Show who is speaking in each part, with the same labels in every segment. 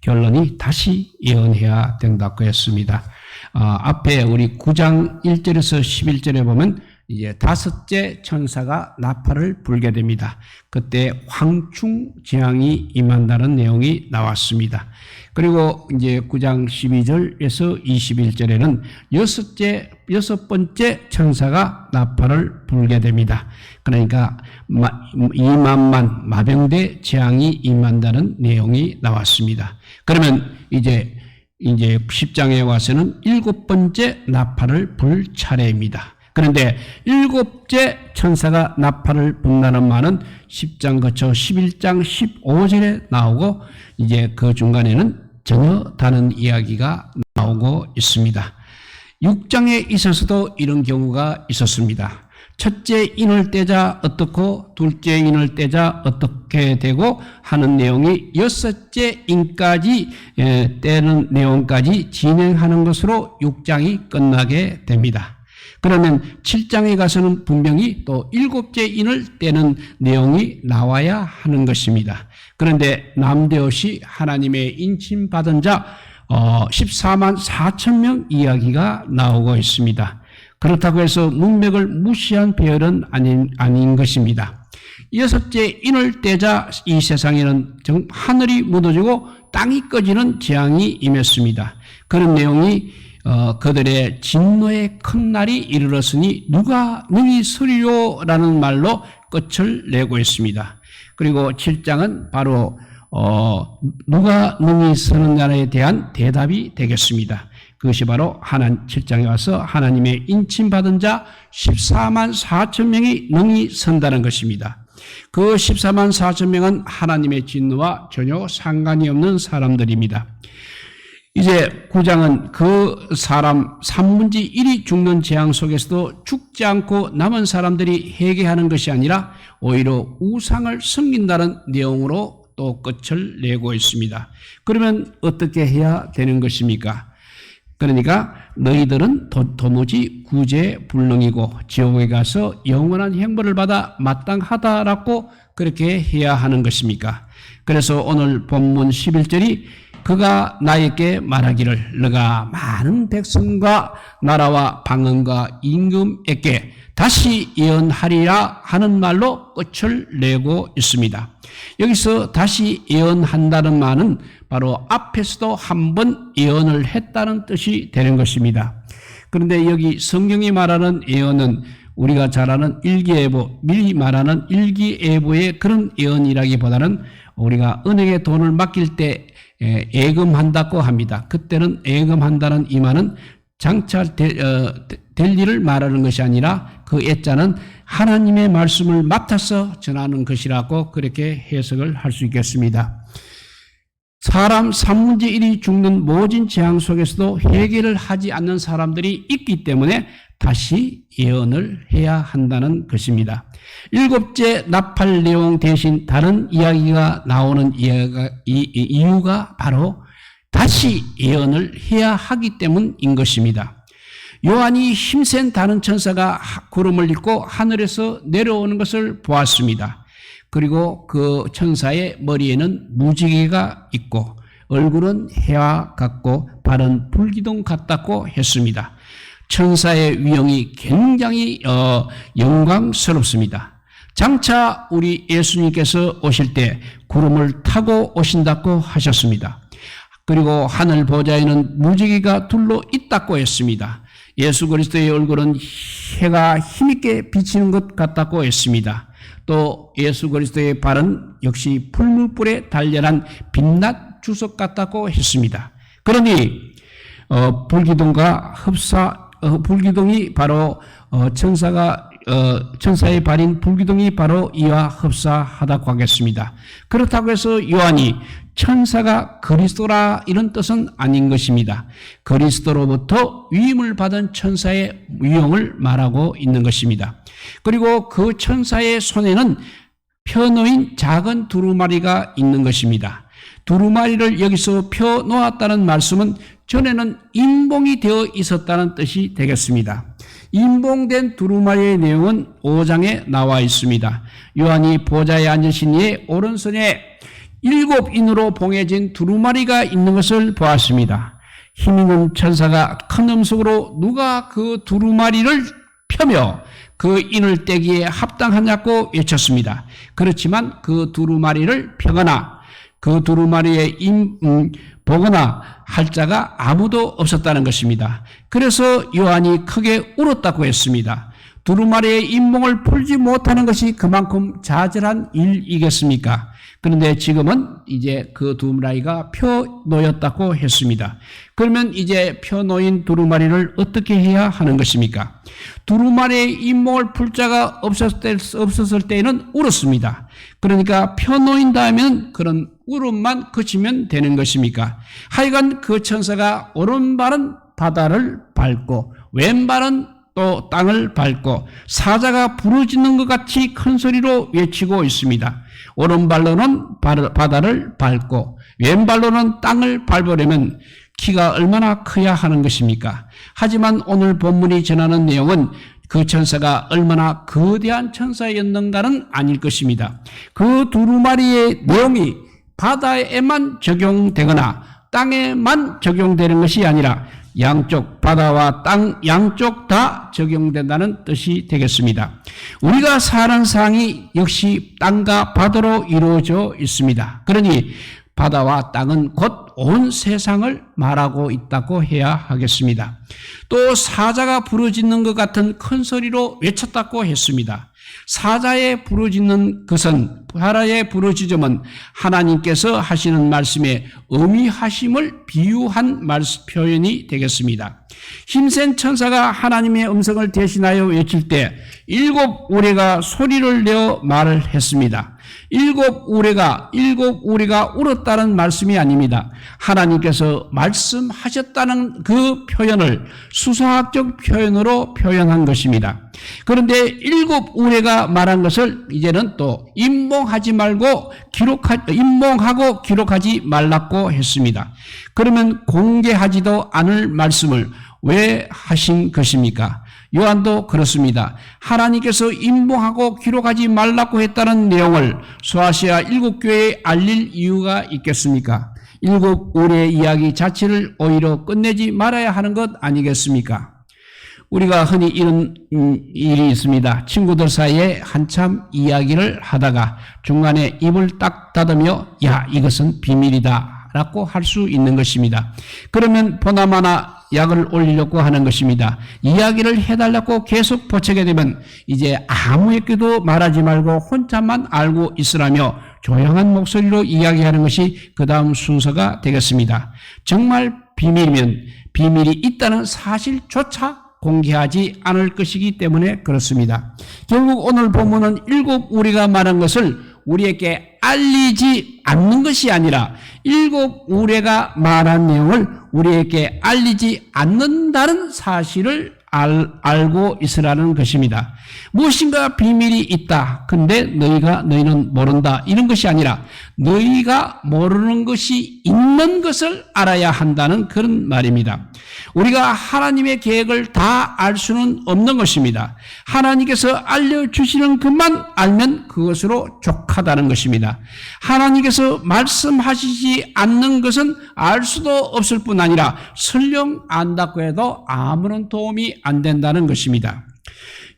Speaker 1: 결론이 다시 예언해야 된다고 했습니다. 앞에 우리 9장 1절에서 11절에 보면 이제 다섯째 천사가 나팔을 불게 됩니다. 그때 황충 재앙이 임한다는 내용이 나왔습니다. 그리고 이제 9장 12절에서 21절에는 여섯 번째 천사가 나팔을 불게 됩니다. 그러니까 2만만 마병대 재앙이 임한다는 내용이 나왔습니다. 그러면 이제 10장에 와서는 7번째 나팔을 불 차례입니다. 그런데 7째 천사가 나팔을 분다는 말은 10장 거쳐 11장 15절에 나오고 이제 그 중간에는 전혀 다른 이야기가 나오고 있습니다. 6장에 있어서도 이런 경우가 있었습니다. 첫째 인을 떼자 어떻고 둘째 인을 떼자 어떻게 되고 하는 내용이 여섯째 인까지 떼는 내용까지 진행하는 것으로 6장이 끝나게 됩니다. 그러면 7장에 가서는 분명히 또 7째 인을 떼는 내용이 나와야 하는 것입니다. 그런데 남대없이 하나님의 인침받은 자 14만 4천 명 이야기가 나오고 있습니다. 그렇다고 해서 문맥을 무시한 배열은 아닌 것입니다. 여섯째 인을 떼자 이 세상에는 하늘이 무너지고 땅이 꺼지는 재앙이 임했습니다. 그런 내용이 그들의 진노의 큰 날이 이르렀으니 누가 능히 서리요라는 말로 끝을 내고 있습니다. 그리고 7장은 바로 누가 능히 서느냐에 대한 대답이 되겠습니다. 그것이 바로 7장에 와서 하나님의 인침받은 자 14만 4천 명이 능히 선다는 것입니다. 그 14만 4천 명은 하나님의 진노와 전혀 상관이 없는 사람들입니다. 이제 9장은 그 사람 3분의 1이 죽는 재앙 속에서도 죽지 않고 남은 사람들이 회개하는 것이 아니라 오히려 우상을 섬긴다는 내용으로 또 끝을 내고 있습니다. 그러면 어떻게 해야 되는 것입니까? 그러니까 너희들은 도무지 구제불능이고 지옥에 가서 영원한 형벌을 받아 마땅하다라고 그렇게 해야 하는 것입니까? 그래서 오늘 본문 11절이 그가 나에게 말하기를 너가 많은 백성과 나라와 방언과 임금에게 다시 예언하리라 하는 말로 끝을 내고 있습니다. 여기서 다시 예언한다는 말은 바로 앞에서도 한 번 예언을 했다는 뜻이 되는 것입니다. 그런데 여기 성경이 말하는 예언은 우리가 잘 아는 일기예보, 미리 말하는 일기예보의 그런 예언이라기보다는 우리가 은행에 돈을 맡길 때 예금한다고 합니다. 그때는 예금한다는 이 말은 장차 될 일을 말하는 것이 아니라 그 예자는 하나님의 말씀을 맡아서 전하는 것이라고 그렇게 해석을 할 수 있겠습니다. 사람 3분의 1이 죽는 모진 재앙 속에서도 회개를 하지 않는 사람들이 있기 때문에 다시 예언을 해야 한다는 것입니다. 7째 나팔 내용 대신 다른 이야기가 나오는 이유가 바로 다시 예언을 해야 하기 때문인 것입니다. 요한이 힘센 다른 천사가 구름을 입고 하늘에서 내려오는 것을 보았습니다. 그리고 그 천사의 머리에는 무지개가 있고 얼굴은 해와 같고 발은 불기둥 같다고 했습니다. 천사의 위엄이 굉장히 영광스럽습니다. 장차 우리 예수님께서 오실 때 구름을 타고 오신다고 하셨습니다. 그리고 하늘 보좌에는 무지개가 둘러 있다고 했습니다. 예수 그리스도의 얼굴은 해가 힘있게 비치는 것 같다고 했습니다. 또 예수 그리스도의 발은 역시 풀무불에 달렬한 빛낮 주석 같다고 했습니다. 그러니 불기둥이 바로 천사의 발인 불기둥이 바로 이와 흡사하다고 하겠습니다. 그렇다고 해서 요한이 천사가 그리스도라 이런 뜻은 아닌 것입니다. 그리스도로부터 위임을 받은 천사의 위용을 말하고 있는 것입니다. 그리고 그 천사의 손에는 펴놓인 작은 두루마리가 있는 것입니다. 두루마리를 여기서 펴놓았다는 말씀은 전에는 인봉이 되어 있었다는 뜻이 되겠습니다. 인봉된 두루마리의 내용은 5장에 나와 있습니다. 요한이 보좌에 앉으신 이의 오른손에 일곱 인으로 봉해진 두루마리가 있는 것을 보았습니다. 힘있는 천사가 큰 음성으로 누가 그 두루마리를 펴며 그 인을 떼기에 합당하냐고 외쳤습니다. 그렇지만 그 두루마리를 펴거나 그 두루마리에 보거나 할 자가 아무도 없었다는 것입니다. 그래서 요한이 크게 울었다고 했습니다. 두루마리의 인봉을 풀지 못하는 것이 그만큼 자잘한 일이겠습니까? 그런데 지금은 이제 그 두루마리가 펴 놓였다고 했습니다. 그러면 이제 펴 놓인 두루마리를 어떻게 해야 하는 것입니까? 두루마리의 인봉을 풀 자가 없었을 때에는 울었습니다. 그러니까 펴 놓인 다음에는 그런 울음만 그치면 되는 것입니까? 하여간 그 천사가 오른발은 바다를 밟고 왼발은 또 땅을 밟고 사자가 부르짖는 것 같이 큰 소리로 외치고 있습니다. 오른발로는 바다를 밟고 왼발로는 땅을 밟으려면 키가 얼마나 커야 하는 것입니까? 하지만 오늘 본문이 전하는 내용은 그 천사가 얼마나 거대한 천사였는가는 아닐 것입니다. 그 두루마리의 내용이 바다에만 적용되거나 땅에만 적용되는 것이 아니라 양쪽 바다와 땅 양쪽 다 적용된다는 뜻이 되겠습니다. 우리가 사는 상이 역시 땅과 바다로 이루어져 있습니다. 그러니 바다와 땅은 곧 온 세상을 말하고 있다고 해야 하겠습니다. 또 사자가 부르짖는 것 같은 큰 소리로 외쳤다고 했습니다. 사자의 부르짖는 것은 바다의 부르짖음은 하나님께서 하시는 말씀에 어미하심을 비유한 표현이 되겠습니다. 힘센 천사가 하나님의 음성을 대신하여 외칠 때 일곱 우레가 소리를 내어 말을 했습니다. 일곱 우레가 울었다는 말씀이 아닙니다. 하나님께서 말씀하셨다는 그 표현을 수사학적 표현으로 표현한 것입니다. 그런데 일곱 우레가 말한 것을 이제는 또 인봉하고 기록하지 말라고 했습니다. 그러면 공개하지도 않을 말씀을 왜 하신 것입니까? 요한도 그렇습니다. 하나님께서 인봉하고 기록하지 말라고 했다는 내용을 소아시아 일곱 교회에 알릴 이유가 있겠습니까? 일곱 우레의 이야기 자체를 오히려 끝내지 말아야 하는 것 아니겠습니까? 우리가 흔히 이런 일이 있습니다. 친구들 사이에 한참 이야기를 하다가 중간에 입을 딱 닫으며 야, 이것은 비밀이다 라고 할 수 있는 것입니다. 그러면 보나마나 약을 올리려고 하는 것입니다. 이야기를 해달라고 계속 보채게 되면 이제 아무에게도 말하지 말고 혼자만 알고 있으라며 조용한 목소리로 이야기하는 것이 그 다음 순서가 되겠습니다. 정말 비밀이면 비밀이 있다는 사실조차 공개하지 않을 것이기 때문에 그렇습니다. 결국 오늘 본문은 일곱 우리가 말한 것을 우리에게 알리지 않는 것이 아니라 일곱 우레가 말한 내용을 우리에게 알리지 않는다는 사실을 알고 있으라는 것입니다. 무엇인가 비밀이 있다. 근데 너희는 모른다. 이런 것이 아니라 너희가 모르는 것이 있는 것을 알아야 한다는 그런 말입니다. 우리가 하나님의 계획을 다 알 수는 없는 것입니다. 하나님께서 알려주시는 것만 알면 그것으로 족하다는 것입니다. 하나님께서 말씀하시지 않는 것은 알 수도 없을 뿐 아니라 설령 안다고 해도 아무런 도움이 안 된다는 것입니다.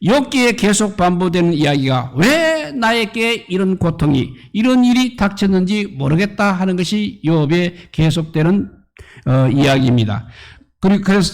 Speaker 1: 욥기에 계속 반복되는 이야기가 왜 나에게 이런 고통이 이런 일이 닥쳤는지 모르겠다 하는 것이 욥의 계속되는 이야기입니다.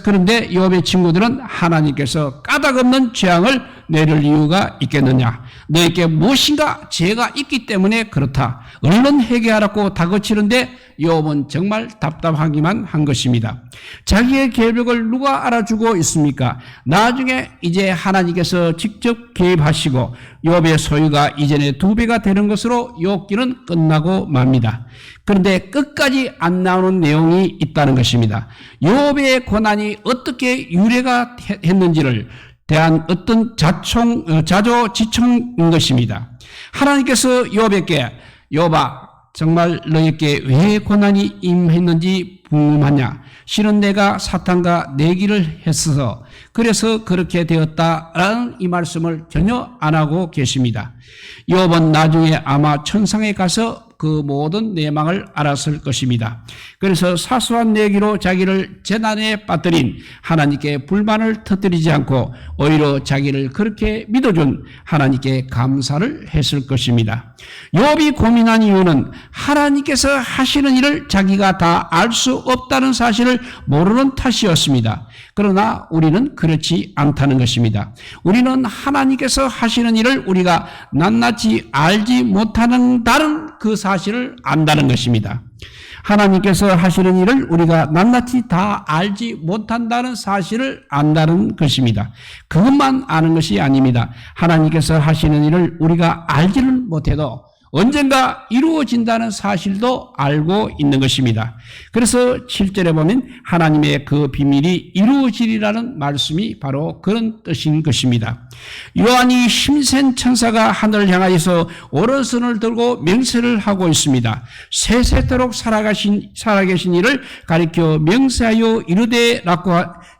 Speaker 1: 그런데 욥의 친구들은 하나님께서 까닭없는 재앙을 내릴 이유가 있겠느냐? 너에게 무엇인가 죄가 있기 때문에 그렇다. 얼른 회개하라고 다그치는데 욥은 정말 답답하기만 한 것입니다. 자기의 계획을 누가 알아주고 있습니까? 나중에 이제 하나님께서 직접 개입하시고 욥의 소유가 이전에 2배가 되는 것으로 욥기는 끝나고 맙니다. 그런데 끝까지 안 나오는 내용이 있다는 것입니다. 욥의 고난이 어떻게 유래가 했는지를 대한 어떤 자조지총인 것입니다. 하나님께서 욥에게 욥아 정말 너에게 왜 고난이 임했는지 궁금하냐? 실은 내가 사탄과 내기를 했어서 그래서 그렇게 되었다라는 이 말씀을 전혀 안 하고 계십니다. 욥은 나중에 아마 천상에 가서 그 모든 내망을 알았을 것입니다. 그래서 사소한 내기로 자기를 재난에 빠뜨린 하나님께 불만을 터뜨리지 않고 오히려 자기를 그렇게 믿어준 하나님께 감사를 했을 것입니다. 욥이 고민한 이유는 하나님께서 하시는 일을 자기가 다 알 수 없다는 사실을 모르는 탓이었습니다. 그러나 우리는 그렇지 않다는 것입니다. 우리는 하나님께서 하시는 일을 우리가 낱낱이 알지 못하는 다른 그 사실을 안다는 것입니다. 하나님께서 하시는 일을 우리가 낱낱이 다 알지 못한다는 사실을 안다는 것입니다. 그것만 아는 것이 아닙니다. 하나님께서 하시는 일을 우리가 알지는 못해도 언젠가 이루어진다는 사실도 알고 있는 것입니다. 그래서 7절에 보면 하나님의 그 비밀이 이루어지리라는 말씀이 바로 그런 뜻인 것입니다. 요한이 힘센 천사가 하늘을 향하여서 오른손을 들고 맹세를 하고 있습니다. 세세토록 살아계신 이를 가리켜 맹세하여 이르되라고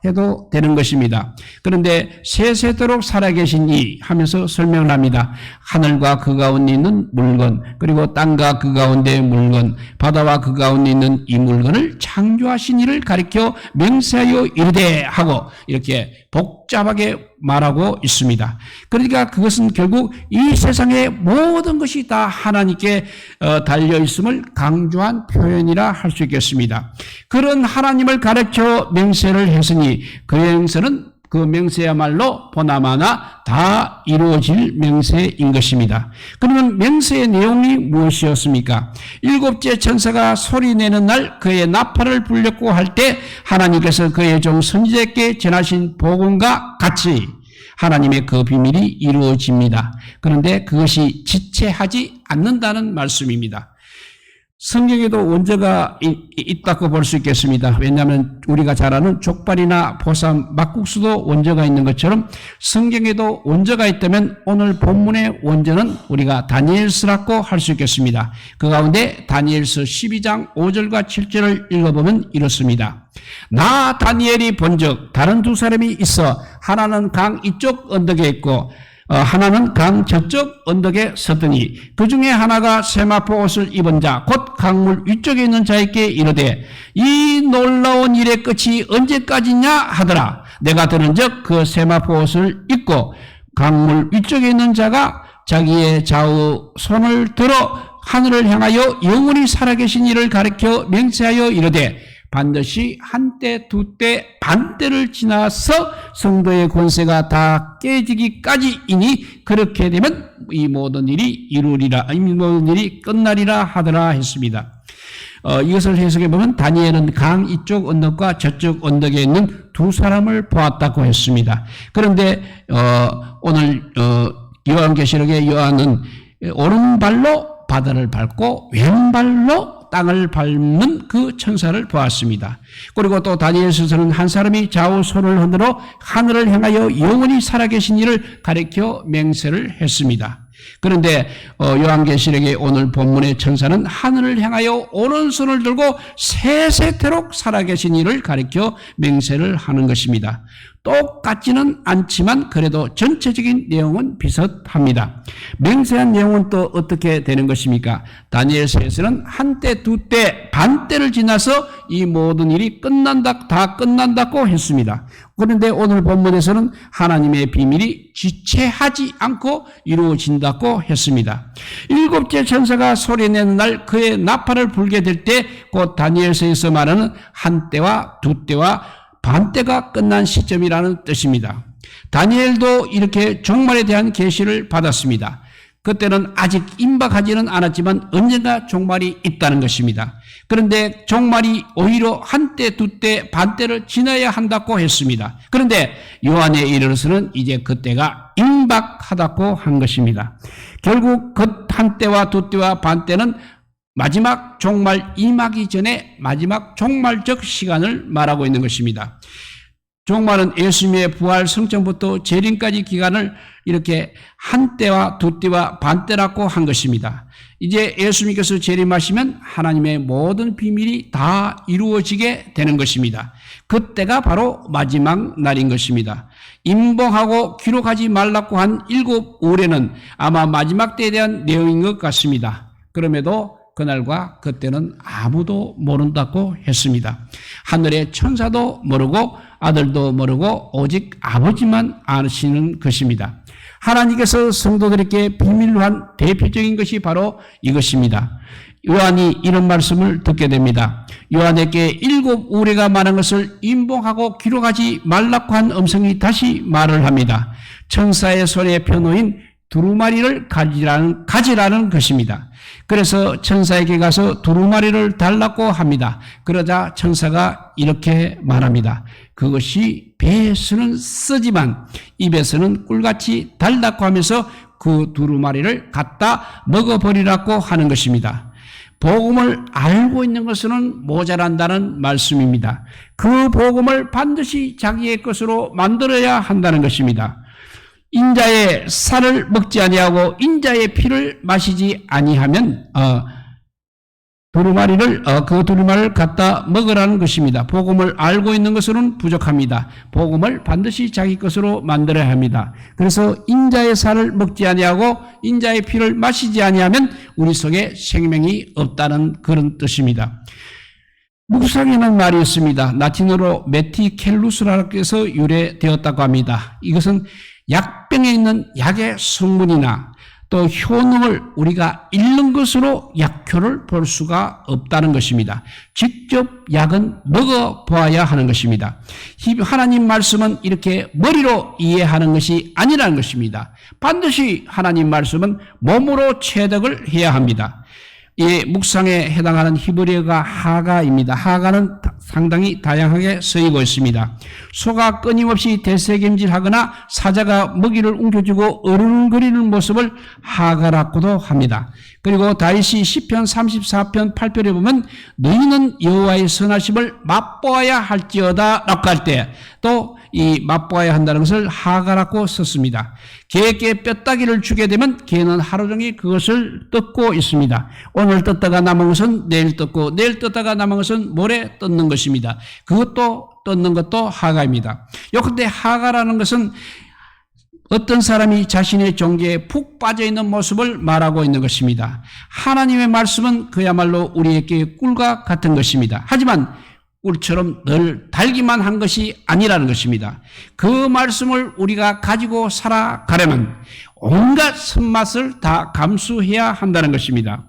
Speaker 1: 해도 되는 것입니다. 그런데 세세토록 살아계신 이 하면서 설명을 합니다. 하늘과 그 가운데 있는 물건, 그리고 땅과 그 가운데의 물건, 바다와 그 가운데 있는 이 물건을 창조하신 이를 가리켜 맹세하여 이르되 하고 이렇게 복잡하게 말하고 있습니다. 그러니까 그것은 결국 이 세상의 모든 것이 다 하나님께 달려있음을 강조한 표현이라 할 수 있겠습니다. 그런 하나님을 가르쳐 맹세를 했으니 그 맹세는 그 맹세야말로 보나마나 다 이루어질 맹세인 것입니다. 그러면 맹세의 내용이 무엇이었습니까? 일곱째 천사가 소리내는 날 그의 나팔을 불렸고 할 때 하나님께서 그의 종 선지자에게 전하신 복음과 같이 하나님의 그 비밀이 이루어집니다. 그런데 그것이 지체하지 않는다는 말씀입니다. 성경에도 원저가 있다고 볼 수 있겠습니다. 왜냐하면 우리가 잘 아는 족발이나 보쌈, 막국수도 원저가 있는 것처럼 성경에도 원저가 있다면 오늘 본문의 원저는 우리가 다니엘서라고 할 수 있겠습니다. 그 가운데 다니엘서 12장 5절과 7절을 읽어보면 이렇습니다. 나 다니엘이 본즉 다른 두 사람이 있어 하나는 강 이쪽 언덕에 있고 하나는 강 저쪽 언덕에 섰더니 그 중에 하나가 세마포 옷을 입은 자 곧 강물 위쪽에 있는 자에게 이르되 이 놀라운 일의 끝이 언제까지냐 하더라. 내가 들은즉 그 세마포 옷을 입고 강물 위쪽에 있는 자가 자기의 좌우 손을 들어 하늘을 향하여 영원히 살아계신 이를 가리켜 맹세하여 이르되 반드시 한때 두때 반때를 지나서 성도의 권세가 다 깨지기까지이니 그렇게 되면 이 모든 일이 이루리라, 이 모든 일이 끝나리라 하더라 했습니다. 이것을 해석해 보면 다니엘은 강 이쪽 언덕과 저쪽 언덕에 있는 두 사람을 보았다고 했습니다. 그런데 오늘 요한계시록의 요한은 오른발로 바다를 밟고 왼발로 땅을 밟는 그 천사를 보았습니다. 그리고 또 다니엘서는 한 사람이 좌우 손을 흔들어 하늘을 향하여 영원히 살아계신 이를 가리켜 맹세를 했습니다. 그런데 요한계시록의 오늘 본문의 천사는 하늘을 향하여 오른손을 들고 세세토록 살아계신 이를 가리켜 맹세를 하는 것입니다. 똑같지는 않지만 그래도 전체적인 내용은 비슷합니다. 맹세한 내용은 또 어떻게 되는 것입니까? 다니엘서에서는 한때, 두때, 반때를 지나서 이 모든 일이 다 끝난다고 했습니다. 그런데 오늘 본문에서는 하나님의 비밀이 지체하지 않고 이루어진다고 했습니다. 일곱째 천사가 소리내는 날 그의 나팔을 불게 될 때 곧 다니엘서에서 말하는 한때와 두때와 반때가 끝난 시점이라는 뜻입니다. 다니엘도 이렇게 종말에 대한 계시를 받았습니다. 그때는 아직 임박하지는 않았지만 언젠가 종말이 있다는 것입니다. 그런데 종말이 오히려 한때, 두때, 반때를 지나야 한다고 했습니다. 그런데 요한에 이르러서는 이제 그때가 임박하다고 한 것입니다. 결국 그 한때와 두때와 반때는 마지막 종말 임하기 전에 마지막 종말적 시간을 말하고 있는 것입니다. 종말은 예수님의 부활 성천부터 재림까지 기간을 이렇게 한때와 두때와 반때라고 한 것입니다. 이제 예수님께서 재림하시면 하나님의 모든 비밀이 다 이루어지게 되는 것입니다. 그때가 바로 마지막 날인 것입니다. 임봉하고 기록하지 말라고 한 7 우레는 아마 마지막 때에 대한 내용인 것 같습니다. 그럼에도 그날과 그때는 아무도 모른다고 했습니다. 하늘의 천사도 모르고 아들도 모르고 오직 아버지만 아시는 것입니다. 하나님께서 성도들에게 비밀로 한 대표적인 것이 바로 이것입니다. 요한이 이런 말씀을 듣게 됩니다. 요한에게 7 우레가 말한 것을 임봉하고 기록하지 말라고 한 음성이 다시 말을 합니다. 천사의 손에 펴놓인 두루마리를 가지라는 것입니다. 그래서 천사에게 가서 두루마리를 달라고 합니다. 그러자 천사가 이렇게 말합니다. 그것이 배에서는 쓰지만 입에서는 꿀같이 달다고 하면서 그 두루마리를 갖다 먹어버리라고 하는 것입니다. 복음을 알고 있는 것은 모자란다는 말씀입니다. 그 복음을 반드시 자기의 것으로 만들어야 한다는 것입니다. 인자의 살을 먹지 아니하고 인자의 피를 마시지 아니하면 그 두루마리를 갖다 먹으라는 것입니다. 복음을 알고 있는 것으로는 부족합니다. 복음을 반드시 자기 것으로 만들어야 합니다. 그래서 인자의 살을 먹지 아니하고 인자의 피를 마시지 아니하면 우리 속에 생명이 없다는 그런 뜻입니다. 묵상이라는 말이 있습니다. 라틴어로 메티켈루스라고 해서 유래되었다고 합니다. 이것은 약병에 있는 약의 성분이나 또 효능을 우리가 잃는 것으로 약효를 볼 수가 없다는 것입니다. 직접 약은 먹어보아야 하는 것입니다. 하나님 말씀은 이렇게 머리로 이해하는 것이 아니라는 것입니다. 반드시 하나님 말씀은 몸으로 체득을 해야 합니다. 이 묵상에 해당하는 히브리어가 하가입니다. 하가는 상당히 다양하게 쓰이고 있습니다. 소가 끊임없이 되새김질하거나 사자가 먹이를 옮겨주고 어른거리는 모습을 하가라고도 합니다. 그리고 다윗이 시편 34편 8절에 보면 너희는 여호와의 선하심을 맛보아야 할지어다 라고 할 때 또 이 맛보아야 한다는 것을 하가라고 썼습니다. 개에게 뼈다귀를 주게 되면 개는 하루 종일 그것을 뜯고 있습니다. 오늘 뜯다가 남은 것은 내일 뜯고 내일 뜯다가 남은 것은 모레 뜯는 것입니다. 그것도 뜯는 것도 하가입니다. 요컨대 하가라는 것은 어떤 사람이 자신의 종교에 푹 빠져있는 모습을 말하고 있는 것입니다. 하나님의 말씀은 그야말로 우리에게 꿀과 같은 것입니다. 하지만 꿀처럼 늘 달기만 한 것이 아니라는 것입니다. 그 말씀을 우리가 가지고 살아가려면 온갖 쓴맛을 다 감수해야 한다는 것입니다.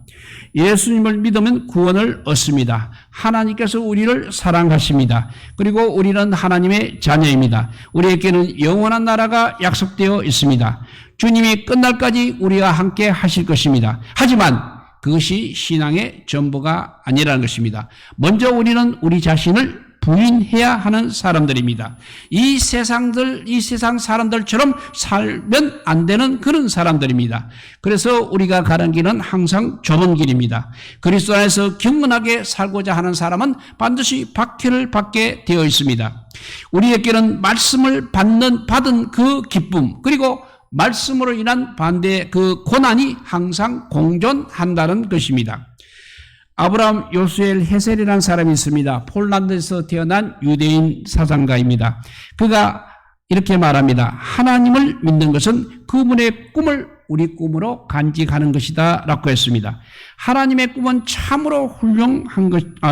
Speaker 1: 예수님을 믿으면 구원을 얻습니다. 하나님께서 우리를 사랑하십니다. 그리고 우리는 하나님의 자녀입니다. 우리에게는 영원한 나라가 약속되어 있습니다. 주님이 끝날까지 우리와 함께 하실 것입니다. 하지만 그것이 신앙의 전부가 아니라는 것입니다. 먼저 우리는 우리 자신을 부인해야 하는 사람들입니다. 이 세상 사람들처럼 살면 안 되는 그런 사람들입니다. 그래서 우리가 가는 길은 항상 좁은 길입니다. 그리스도 안에서 경건하게 살고자 하는 사람은 반드시 박해를 받게 되어 있습니다. 우리에게는 말씀을 받은 그 기쁨, 그리고 말씀으로 인한 반대의 그 고난이 항상 공존한다는 것입니다. 아브라함 요수엘 헤셀이라는 사람이 있습니다. 폴란드에서 태어난 유대인 사상가입니다. 그가 이렇게 말합니다. 하나님을 믿는 것은 그분의 꿈을 우리 꿈으로 간직하는 것이다 라고 했습니다. 하나님의 꿈은 참으로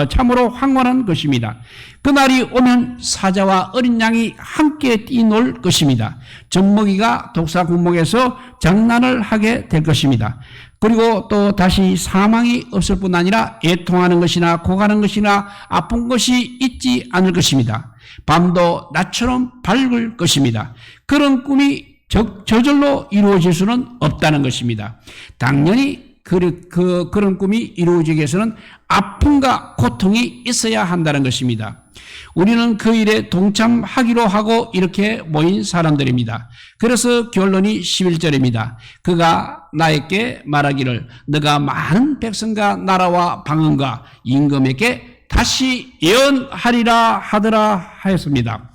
Speaker 1: 참으로 황홀한 것입니다. 그날이 오면 사자와 어린 양이 함께 뛰놀 것입니다. 젖먹이가 독사구멍에서 장난을 하게 될 것입니다. 그리고 또 다시 사망이 없을 뿐 아니라 애통하는 것이나 고가는 것이나 아픈 것이 있지 않을 것입니다. 밤도 낮처럼 밝을 것입니다. 그런 꿈이 저절로 이루어질 수는 없다는 것입니다. 당연히 그런 꿈이 이루어지기 위해서는 아픔과 고통이 있어야 한다는 것입니다. 우리는 그 일에 동참하기로 하고 이렇게 모인 사람들입니다. 그래서 결론이 11절입니다. 그가 나에게 말하기를 너가 많은 백성과 나라와 방언과 임금에게 다시 예언하리라 하더라 하였습니다.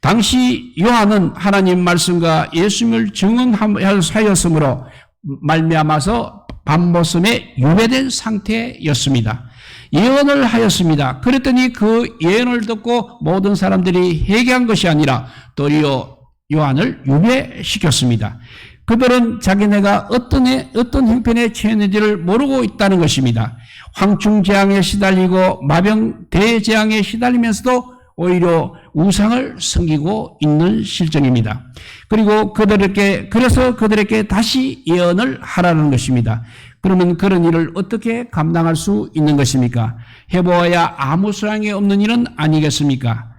Speaker 1: 당시 요한은 하나님 말씀과 예수님을 증언하였으므로 말미암아서 밤모섬에 유배된 상태였습니다. 예언을 하였습니다. 그랬더니 그 예언을 듣고 모든 사람들이 회개한 것이 아니라 도리어 요한을 유배시켰습니다. 그들은 자기네가 어떤 형편에 처했는지를 모르고 있다는 것입니다. 황충재앙에 시달리고 마병 대재앙에 시달리면서도 오히려 우상을 섬기고 있는 실정입니다. 그리고 그래서 그들에게 다시 예언을 하라는 것입니다. 그러면 그런 일을 어떻게 감당할 수 있는 것입니까? 해보아야 아무 소양이 없는 일은 아니겠습니까?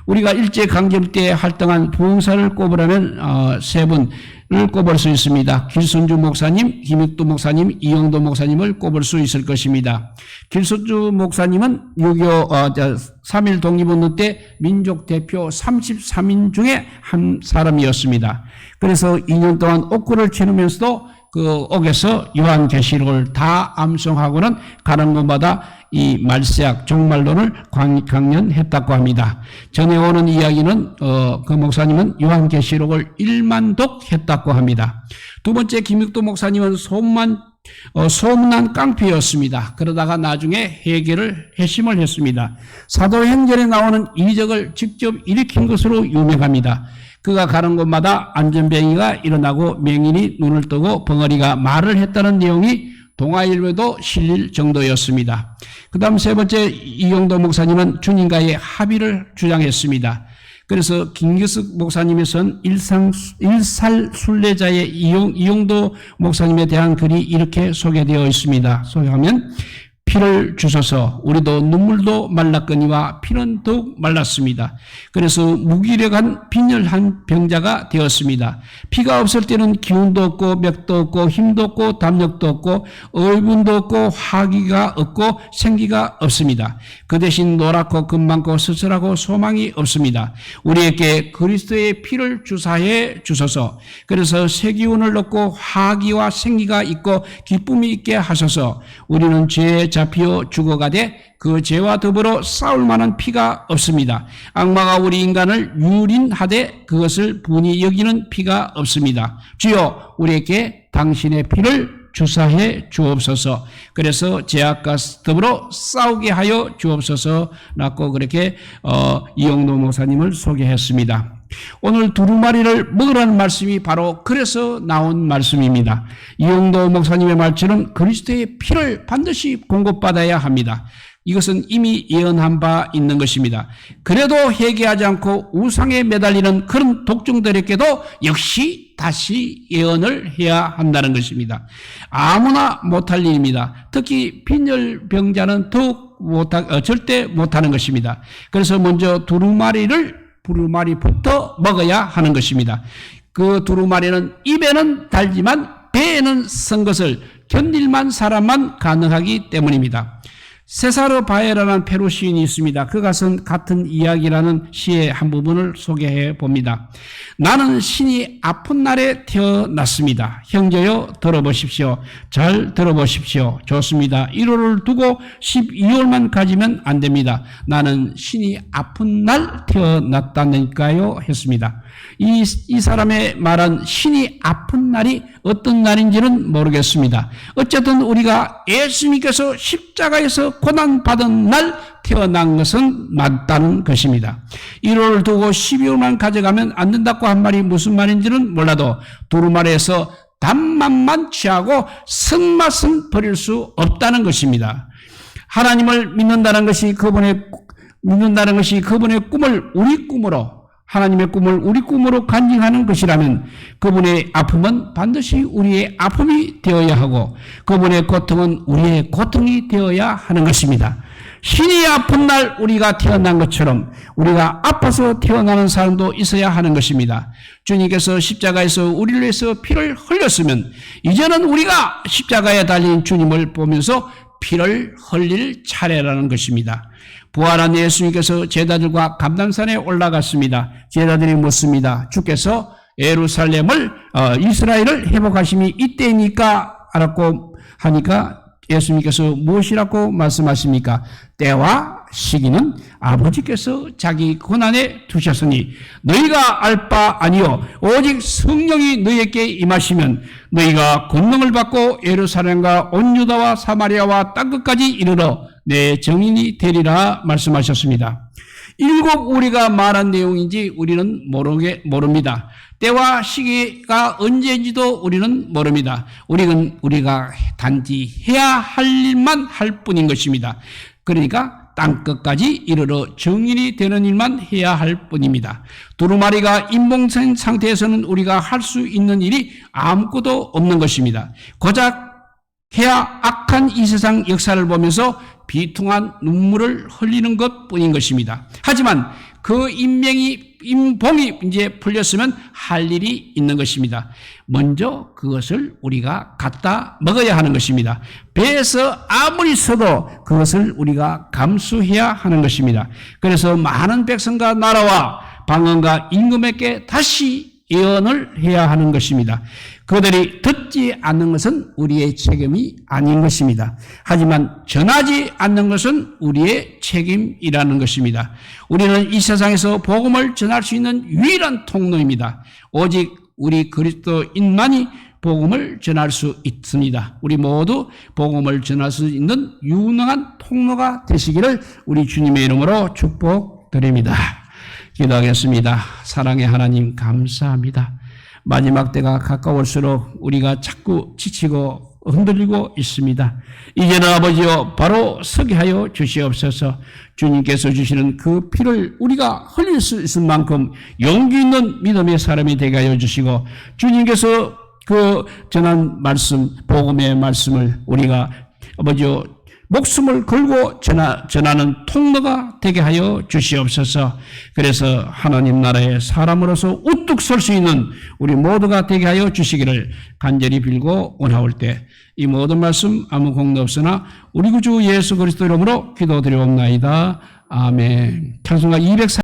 Speaker 1: 우리가 일제강점 때 활동한 부흥사를 꼽으라면 세 분을 꼽을 수 있습니다. 길순주 목사님, 김익도 목사님, 이영도 목사님을 꼽을 수 있을 것입니다. 길순주 목사님은 3.1 독립운동 때 민족 대표 33인 중에 한 사람이었습니다. 그래서 2년 동안 옥구를 치르면서도 그 옥에서 요한계시록을 다 암송하고는 가는 곳마다 이 말세학 종말론을 강연했다고 합니다. 전해오는 이야기는 그 목사님은 요한계시록을 1만 독 했다고 합니다. 두 번째 김익도 목사님은 소문난 깡패였습니다. 그러다가 나중에 회심을 했습니다. 사도행전에 나오는 이적을 직접 일으킨 것으로 유명합니다. 그가 가는 곳마다 안전병이가 일어나고 맹인이 눈을 뜨고 벙어리가 말을 했다는 내용이 동아일보에도 실릴 정도였습니다. 그 다음 세 번째 이영도 목사님은 주님과의 합의를 주장했습니다. 그래서 김규석 목사님의 선 일살순례자의 이영도 목사님에 대한 글이 이렇게 소개되어 있습니다. 소개하면 피를 주소서 우리도 눈물도 말랐거니와 피는 더욱 말랐습니다. 그래서 무기력한 빈혈한 병자가 되었습니다. 피가 없을 때는 기운도 없고 맥도 없고 힘도 없고 담력도 없고 의분도 없고 화기가 없고 생기가 없습니다. 그 대신 노랗고 금많고 스스하고 소망이 없습니다. 우리에게 그리스도의 피를 주사해 주소서. 그래서 새 기운을 얻고 화기와 생기가 있고 기쁨이 있게 하소서. 우리는 죄에 잡혀 죽어가되 그 죄와 더불어 싸울 만한 피가 없습니다. 악마가 우리 인간을 유린하되 그것을 분이 여기는 피가 없습니다. 주여 우리에게 당신의 피를 주사해 주옵소서. 그래서 죄악과 더불어 싸우게 하여 주옵소서라고 그렇게 이영도 목사님을 소개했습니다. 오늘 두루마리를 먹으라는 말씀이 바로 그래서 나온 말씀입니다. 이영도 목사님의 말처럼 그리스도의 피를 반드시 공급받아야 합니다. 이것은 이미 예언한 바 있는 것입니다. 그래도 회개하지 않고 우상에 매달리는 그런 독종들에게도 역시 다시 예언을 해야 한다는 것입니다. 아무나 못할 일입니다. 특히 빈혈병자는 더욱 절대 못하는 것입니다. 그래서 먼저 두루마리부터 먹어야 하는 것입니다. 그 두루마리는 입에는 달지만 배에는 쓴 것을 견딜만 사람만 가능하기 때문입니다. 세사르 바에라는 페루 시인이 있습니다. 그가 쓴 같은 이야기라는 시의 한 부분을 소개해 봅니다. 나는 신이 아픈 날에 태어났습니다. 형제여 들어보십시오. 잘 들어보십시오. 좋습니다. 1월을 두고 12월만 가지면 안 됩니다. 나는 신이 아픈 날 태어났다니까요 했습니다. 이 사람의 말은 신이 아픈 날이 어떤 날인지는 모르겠습니다. 어쨌든 우리가 예수님께서 십자가에서 고난받은 날 태어난 것은 맞다는 것입니다. 1월을 두고 12월만 가져가면 안 된다고 한 말이 무슨 말인지는 몰라도 두루마리에서 단맛만 취하고 쓴맛은 버릴 수 없다는 것입니다. 하나님을 믿는다는 것이 그분의 꿈을 우리 꿈으로 하나님의 꿈을 우리 꿈으로 간직하는 것이라면 그분의 아픔은 반드시 우리의 아픔이 되어야 하고 그분의 고통은 우리의 고통이 되어야 하는 것입니다. 신이 아픈 날 우리가 태어난 것처럼 우리가 아파서 태어나는 사람도 있어야 하는 것입니다. 주님께서 십자가에서 우리를 위해서 피를 흘렸으면 이제는 우리가 십자가에 달린 주님을 보면서 피를 흘릴 차례라는 것입니다. 부활한 예수님께서 제자들과 감람산에 올라갔습니다. 제자들이 묻습니다. 주께서 예루살렘을 이스라엘을 회복하심이 이때입니까? 라고 하니까 예수님께서 무엇이라고 말씀하십니까? 때와 시기는 아버지께서 자기 권한에 두셨으니 너희가 알 바 아니요 오직 성령이 너희에게 임하시면 너희가 권능을 받고 예루살렘과 온 유다와 사마리아와 땅끝까지 이르러 내 증인이 되리라 말씀하셨습니다. 일곱 우리가 말한 내용인지 우리는 모릅니다. 때와 시기가 언제인지도 우리는 모릅니다. 우리가 단지 해야 할 일만 할 뿐인 것입니다. 그러니까 땅끝까지 이르러 정인이 되는 일만 해야 할 뿐입니다. 두루마리가 인봉된 상태에서는 우리가 할 수 있는 일이 아무것도 없는 것입니다. 고작 해야 악한 이 세상 역사를 보면서 비통한 눈물을 흘리는 것뿐인 것입니다. 하지만 그 인봉이 이제 풀렸으면 할 일이 있는 것입니다. 먼저 그것을 우리가 갖다 먹어야 하는 것입니다. 배에서 아무리 써도 그것을 우리가 감수해야 하는 것입니다. 그래서 많은 백성과 나라와 방언과 임금에게 다시 예언을 해야 하는 것입니다. 그들이 듣지 않는 것은 우리의 책임이 아닌 것입니다. 하지만 전하지 않는 것은 우리의 책임이라는 것입니다. 우리는 이 세상에서 복음을 전할 수 있는 유일한 통로입니다. 오직 우리 그리스도인만이 복음을 전할 수 있습니다. 우리 모두 복음을 전할 수 있는 유능한 통로가 되시기를 우리 주님의 이름으로 축복드립니다. 기도하겠습니다. 사랑의 하나님 감사합니다. 마지막 때가 가까울수록 우리가 자꾸 지치고 흔들리고 있습니다. 이제는 아버지여 바로 서게 하여 주시옵소서. 주님께서 주시는 그 피를 우리가 흘릴 수 있을 만큼 용기 있는 믿음의 사람이 되게 하여 주시고, 주님께서 그 전한 말씀, 복음의 말씀을 우리가 아버지여 목숨을 걸고 전하는 통로가 되게 하여 주시옵소서. 그래서 하나님 나라의 사람으로서 우뚝 설 수 있는 우리 모두가 되게 하여 주시기를 간절히 빌고 원하올 때 이 모든 말씀 아무 공도 없으나 우리 구주 예수 그리스도 이름으로 기도드리옵나이다. 아멘. 찬송가 204